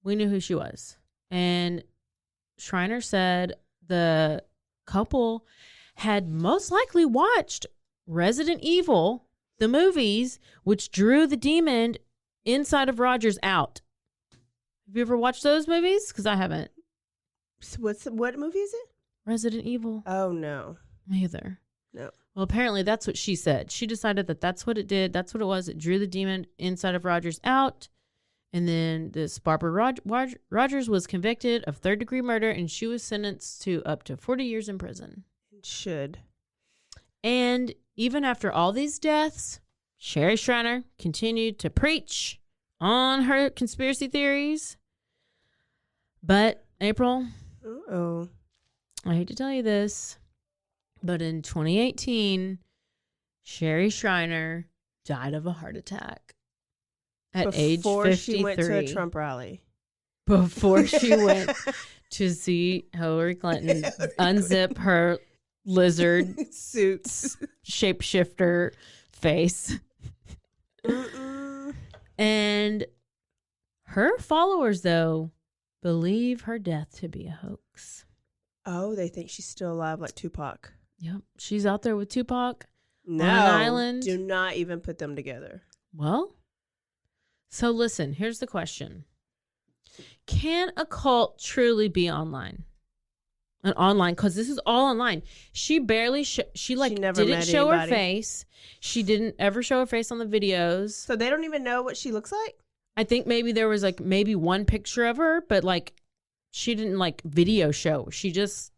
S2: We knew who she was. And Shriner said the couple had most likely watched Resident Evil, the movies, which drew the demon inside of Rogers out. Have you ever watched those movies? Because I haven't.
S1: So what movie is it?
S2: Resident Evil.
S1: Oh, no.
S2: Me either.
S1: No.
S2: Well, apparently that's what she said. She decided that that's what it did. That's what it was. It drew the demon inside of Rogers out. And then this Barbara Rogers was convicted of 3rd-degree murder, and she was sentenced to up to 40 years in prison.
S1: It should.
S2: And even after all these deaths, Sherry Shriner continued to preach on her conspiracy theories. But, April,
S1: Uh-oh.
S2: I hate to tell you this, but in 2018, Sherry Shriner died of a heart attack at age 53.
S1: Before she went to a Trump rally.
S2: Before she went to see Hillary Clinton unzip her lizard
S1: suit
S2: shapeshifter face. And her followers, though, believe her death to be a hoax.
S1: Oh, they think she's still alive like Tupac.
S2: Yep. She's out there with Tupac
S1: No,
S2: on an island.
S1: Do not even put them together.
S2: Well, so listen, here's the question. Can a cult truly be online? And online, because this is all online. She barely, she
S1: never
S2: didn't
S1: met
S2: show her
S1: anybody.
S2: face. She didn't ever show her face on the videos.
S1: So they don't even know what she looks like?
S2: I think maybe there was maybe one picture of her, but she didn't video show. She just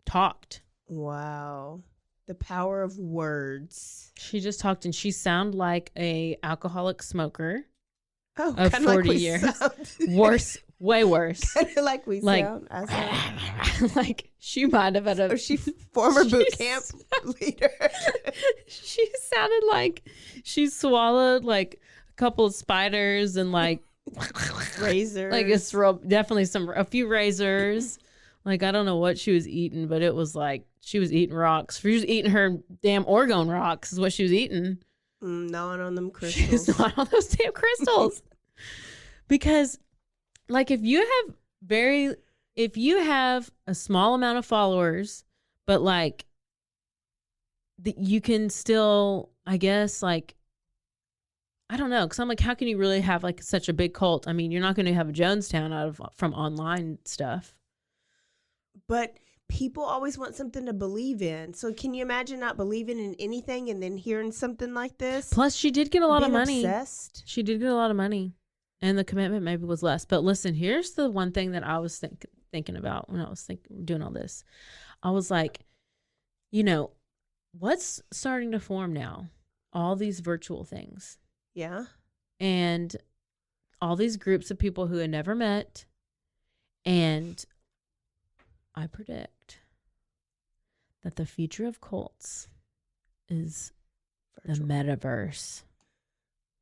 S2: talked.
S1: Wow. The power of words.
S2: She just talked, and she sounded like a alcoholic smoker
S1: Oh,
S2: of
S1: kind of
S2: 40
S1: like we
S2: years.
S1: sound.
S2: Worse, way worse.
S1: Kind of like we sound. I sound.
S2: She might have had a...
S1: Or she former boot camp leader.
S2: She sounded like she swallowed a couple of spiders and
S1: Razors.
S2: definitely a few razors. I don't know what she was eating, but it was she was eating rocks. She was eating her damn orgone rocks is what she was eating.
S1: Gnawing on them crystals.
S2: She's not on those damn crystals. Because if you have a small amount of followers, but you can still, I guess, I don't know, because I'm how can you really have such a big cult? I mean, you're not going to have a Jonestown from online stuff.
S1: But people always want something to believe in. So can you imagine not believing in anything and then hearing something like this?
S2: Plus, she did get a lot of money.
S1: Obsessed?
S2: She did get a lot of money. And the commitment maybe was less. But listen, here's the one thing that I was thinking about when I was doing all this. I was what's starting to form now? All these virtual things.
S1: Yeah.
S2: And all these groups of people who had never met. And I predict that the future of cults is
S1: Virtual.
S2: the metaverse.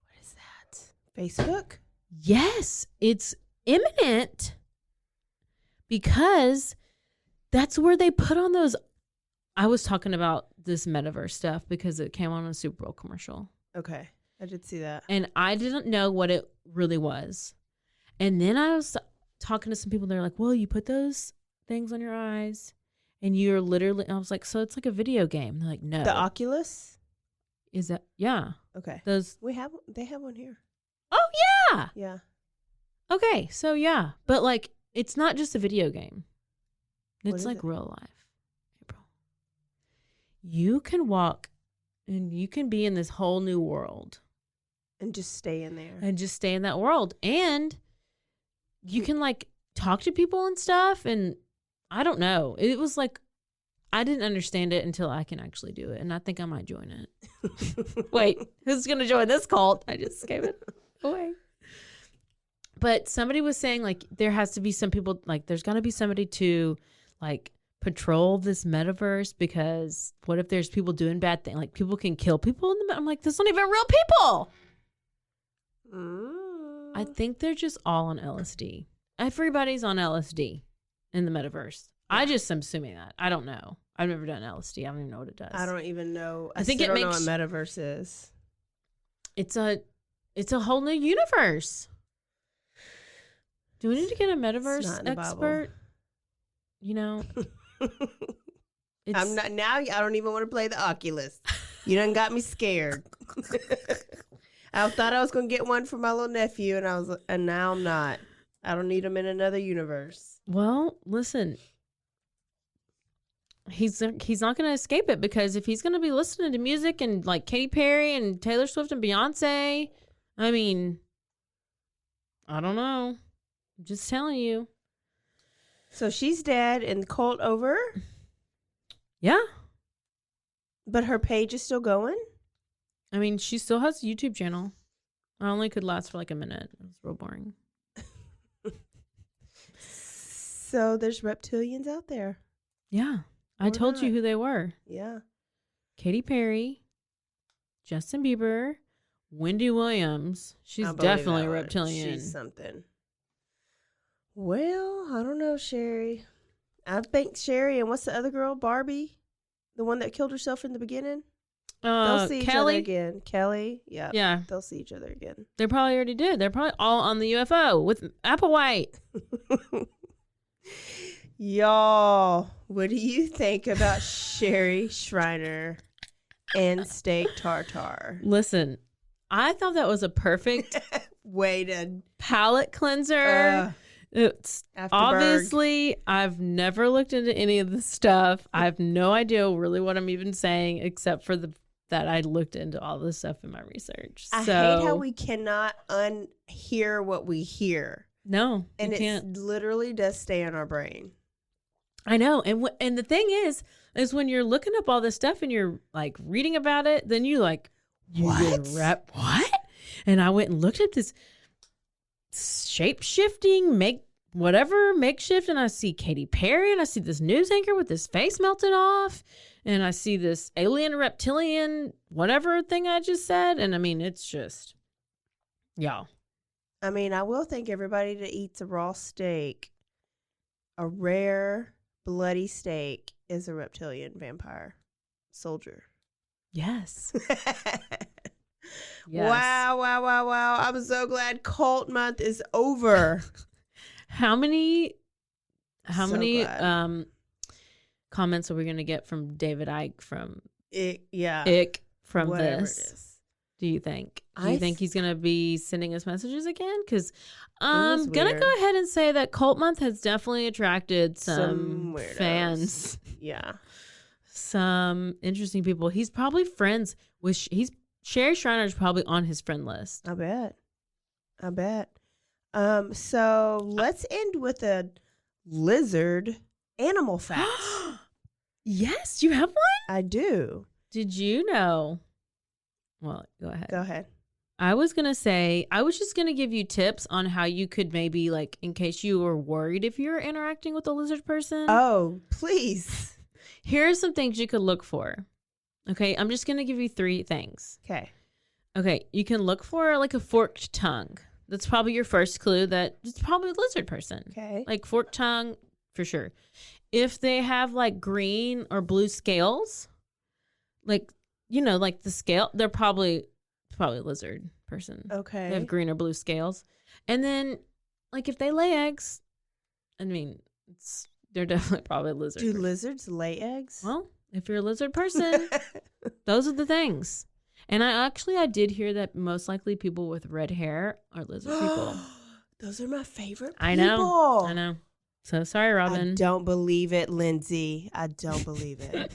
S1: What is that? Facebook?
S2: Yes, it's imminent because that's where they put on those. I was talking about this metaverse stuff because it came on a Super Bowl commercial.
S1: Okay. I did see that.
S2: And I didn't know what it really was. And then I was talking to some people. They're like, well, you put those things on your eyes and you're literally, I was like, so it's like a video game. They're like, no.
S1: The Oculus?
S2: Is that, yeah.
S1: Okay.
S2: Those.
S1: They have one here.
S2: Oh, yeah.
S1: Yeah.
S2: Okay. So, yeah. But it's not just a video game.
S1: What
S2: It's
S1: is it?
S2: real life. April. You can walk and you can be in this whole new world.
S1: And just stay in there.
S2: And just stay in that world. And you can talk to people and stuff. And I don't know. It was I didn't understand it until I can actually do it. And I think I might join it. Wait, who's going to join this cult? I just gave it away. But somebody was saying there has to be some people, there's got to be somebody to patrol this metaverse, because what if there's people doing bad things? People can kill people in the I'm that's not even real people. I think they're just all on LSD. Everybody's on LSD in the metaverse. I just am assuming that. I don't know. I've never done LSD. I don't even know what it does.
S1: I don't even know.
S2: I think
S1: still
S2: it
S1: don't
S2: makes-
S1: know what metaverse is.
S2: It's a whole new universe. Do we need to get a
S1: not
S2: metaverse
S1: in the Bible.
S2: expert? It's,
S1: I'm not now. I don't even want to play the Oculus. You done got me scared. I thought I was gonna get one for my little nephew, and now I'm not. I don't need him in another universe.
S2: Well, listen. He's not going to escape it, because if he's going to be listening to music and Katy Perry and Taylor Swift and Beyonce, I mean, I don't know. I'm just telling you.
S1: So she's dead and the cult over,
S2: Yeah.
S1: but her page is still going.
S2: I mean, she still has a YouTube channel. I only could last for like a minute. It was real boring.
S1: So there's reptilians out there.
S2: Yeah. I
S1: Or
S2: told you
S1: not.
S2: who they were.
S1: Yeah.
S2: Katy Perry, Justin Bieber, Wendy Williams. She's
S1: I believe
S2: definitely
S1: that
S2: a
S1: one.
S2: reptilian.
S1: She's something. Well, I don't know, Sherry. I think Sherry and what's the other girl? Barbie? The one that killed herself in the beginning? They'll see each other
S2: Kelly.
S1: again. Kelly? Yeah.
S2: Yeah.
S1: They'll see each other again.
S2: They probably already did. They're probably all on the UFO with Applewhite.
S1: Y'all, what do you think about Sherry Shriner and steak tartare?
S2: Listen, I thought that was a perfect
S1: Way to
S2: palate cleanser. It's
S1: Afterburg.
S2: obviously, I've never looked into any of this stuff. I have no idea really what I'm even saying, except for that I looked into all this stuff in my research.
S1: I hate how we cannot unhear what we hear.
S2: No,
S1: And
S2: you
S1: it
S2: can't.
S1: literally does stay in our brain.
S2: I know. And the thing is when you're looking up all this stuff and you're like reading about it, then you like,
S1: What?
S2: What? And I went and looked at this shape shifting, makeshift, and I see Katy Perry, and I see this news anchor with his face melted off, and I see this alien reptilian whatever thing I just said, and I mean it's just, y'all.
S1: I mean, I will thank everybody that eats a raw steak. A rare, bloody steak is a reptilian vampire soldier.
S2: Yes.
S1: Wow. I'm so glad cult month is over.
S2: How many
S1: glad.
S2: comments are we going to get from David Icke from
S1: Yeah.
S2: Ick from
S1: Whatever
S2: this?
S1: it is.
S2: Do you think? Do
S1: I
S2: you think he's going to be sending us messages again? Because
S1: was
S2: I'm going to
S1: weird.
S2: go ahead and say that Cult Month has definitely attracted some
S1: weirdos.
S2: fans,
S1: Yeah.
S2: some interesting people. He's probably friends with, Sherry Schreiner's probably on his friend list.
S1: I bet. So let's end with a lizard animal fact.
S2: Yes, you have one?
S1: I do.
S2: Did you know? Well, go ahead.
S1: Go ahead.
S2: I was just going to give you tips on how you could maybe, like, in case you were worried if you're interacting with a lizard person.
S1: Oh, please.
S2: Here are some things you could look for. Okay, I'm just going to give you 3 things. Okay, you can look for, like, a forked tongue. That's probably your first clue that it's probably a lizard person.
S1: Okay.
S2: Like, forked tongue, for sure. If they have, like, green or blue scales, like, you know, like the scale, they're probably a lizard person.
S1: Okay.
S2: They have green or blue scales. And then, like, if they lay eggs, I mean, they're definitely probably a lizard
S1: Do
S2: person.
S1: lizards lay eggs?
S2: Well, if you're a lizard person, those are the things. And I did hear that most likely people with red hair are lizard people.
S1: Those are my favorite people.
S2: I know. So sorry, Robin.
S1: I don't believe it, Lindsay. I don't believe it.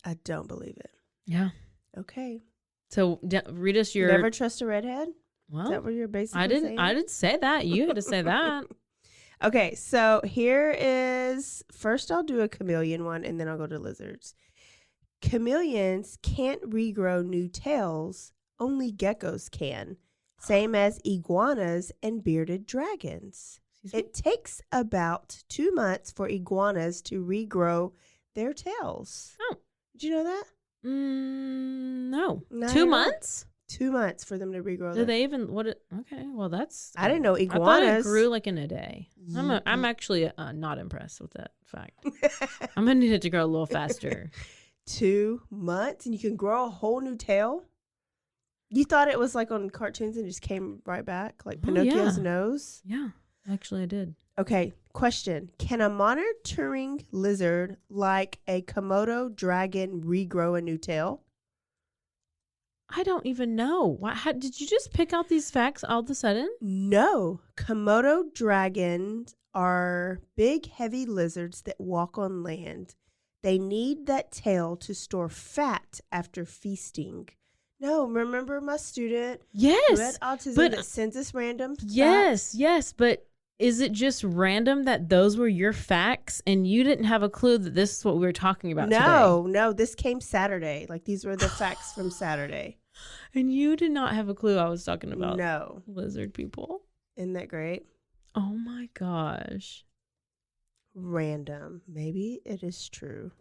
S1: I don't believe it.
S2: Yeah.
S1: Okay.
S2: So read us your.
S1: Never trust a redhead?
S2: Well,
S1: Is that what you're basically
S2: I
S1: saying?
S2: didn't say that. You had to say that.
S1: Okay, so here is, first I'll do a chameleon one and then I'll go to lizards. Chameleons can't regrow new tails. Only geckos can. Same as iguanas and bearded dragons. It takes about 2 months for iguanas to regrow their tails.
S2: Oh.
S1: Did you know that?
S2: No.
S1: Not
S2: 2
S1: at all.
S2: months?
S1: 2 months for them to regrow
S2: Do
S1: their
S2: they even okay, well that's
S1: I didn't know
S2: I thought it
S1: iguanas
S2: grew like in a day. I'm actually not impressed with that fact. I'm gonna need it to grow a little faster.
S1: 2 months and you can grow a whole new tail? You thought it was like on cartoons and it just came right back, like Pinocchio's nose?
S2: Yeah, actually I did.
S1: Okay, question. Can a monitoring lizard like a Komodo dragon regrow a new tail?
S2: I don't even know. How did you just pick out these facts all of a sudden?
S1: No. Komodo dragons are big, heavy lizards that walk on land. They need that tail to store fat after feasting. No, remember my student who
S2: Yes.
S1: had autism
S2: but-
S1: that sends us random fat?
S2: Yes, but is it just random that those were your facts and you didn't have a clue that this is what we were talking about today?
S1: No, this came Saturday. Like, these were the facts from Saturday.
S2: And you did not have a clue I was talking about
S1: No.
S2: lizard people.
S1: Isn't that great?
S2: Oh my gosh.
S1: Random. Maybe it is true.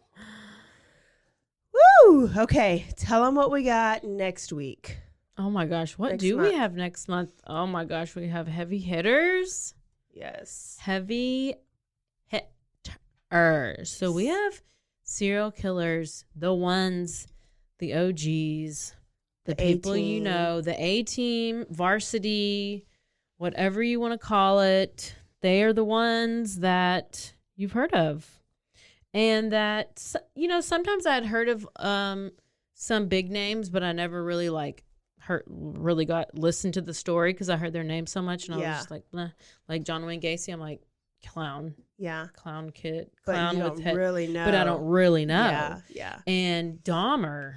S1: Woo! Okay, tell them what we got next week.
S2: Oh my gosh. What
S1: Next
S2: do we
S1: month.
S2: have next month? Oh my gosh. We have heavy hitters.
S1: Yes.
S2: Heavy hitters. So we have serial killers, the ones, the OGs, the people you
S1: A-team.
S2: know, the A-team, varsity, whatever you want to call it. They are the ones that you've heard of. And that, you know, sometimes I'd heard of some big names, but I never really listened to the story because I heard their name so much, and I was just like, bleh. Like John Wayne Gacy, I'm like, clown kid,
S1: But
S2: clown
S1: you
S2: with
S1: don't
S2: head,
S1: really know.
S2: but I don't really know.
S1: Yeah.
S2: And Dahmer,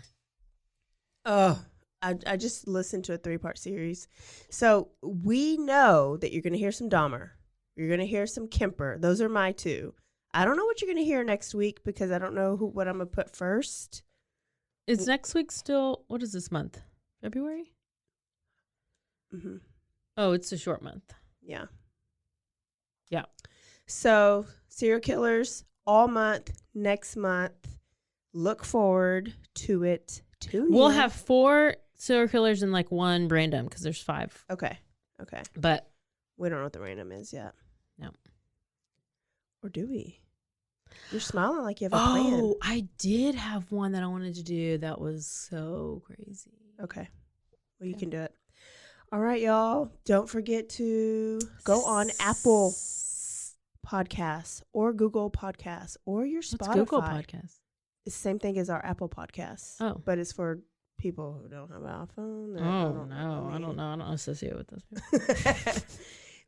S1: Oh, I just listened to a 3-part series. So we know that you're going to hear some Dahmer. You're going to hear some Kemper. Those are my 2. I don't know what you're going to hear next week because I don't know what I'm going to put first.
S2: is next week still? What is this month? February?
S1: Mm-hmm.
S2: Oh, it's a short month.
S1: Yeah.
S2: Yeah.
S1: So serial killers all month, next month. Look forward to it.
S2: We'll have 4 serial killers and like 1 random because there's 5.
S1: Okay.
S2: But
S1: We don't know what the random is yet.
S2: No.
S1: Or do we? You're smiling like you have a plan.
S2: Oh, I did have one that I wanted to do that was so crazy.
S1: Okay. Well, you can do it. All right, y'all. Don't forget to go on Apple Podcasts or Google Podcasts or your Spotify.
S2: What's Google Podcast?
S1: It's the same thing as our Apple Podcasts.
S2: Oh.
S1: But it's for people who don't have an iPhone.
S2: Oh, no. I don't know. I don't associate with those people.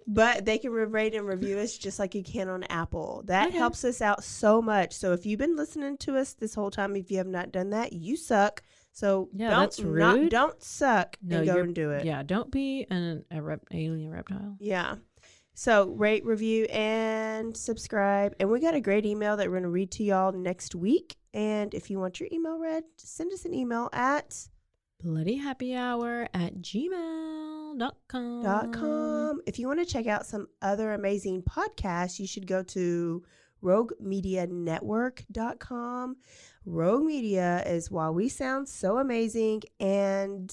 S1: But they can rate and review us just like you can on Apple. That
S2: Okay.
S1: helps us out so much. So if you've been listening to us this whole time, if you have not done that, you suck. So
S2: Yeah, that's rude.
S1: Don't suck
S2: No,
S1: and go
S2: you're-
S1: and do it.
S2: Yeah, don't be an alien reptile.
S1: Yeah. So rate, review, and subscribe. And we got a great email that we're going to read to y'all next week. And if you want your email read, just send us an email at
S2: bloodyhappyhour@gmail.com.
S1: If you want to check out some other amazing podcasts, you should go to roguemedianetwork.com. Rogue Media is why we sound so amazing, and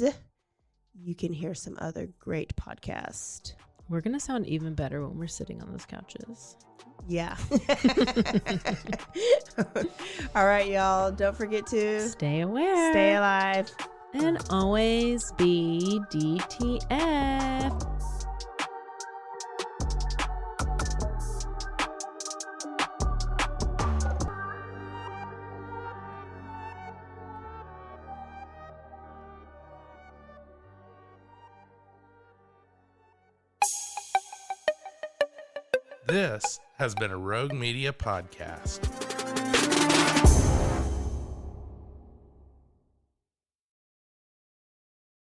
S1: you can hear some other great podcasts.
S2: We're going to sound even better when we're sitting on those couches.
S1: Yeah. All right, y'all. Don't forget to
S2: Stay aware.
S1: stay alive.
S2: And always be DTF.
S4: This has been a Rogue Media podcast.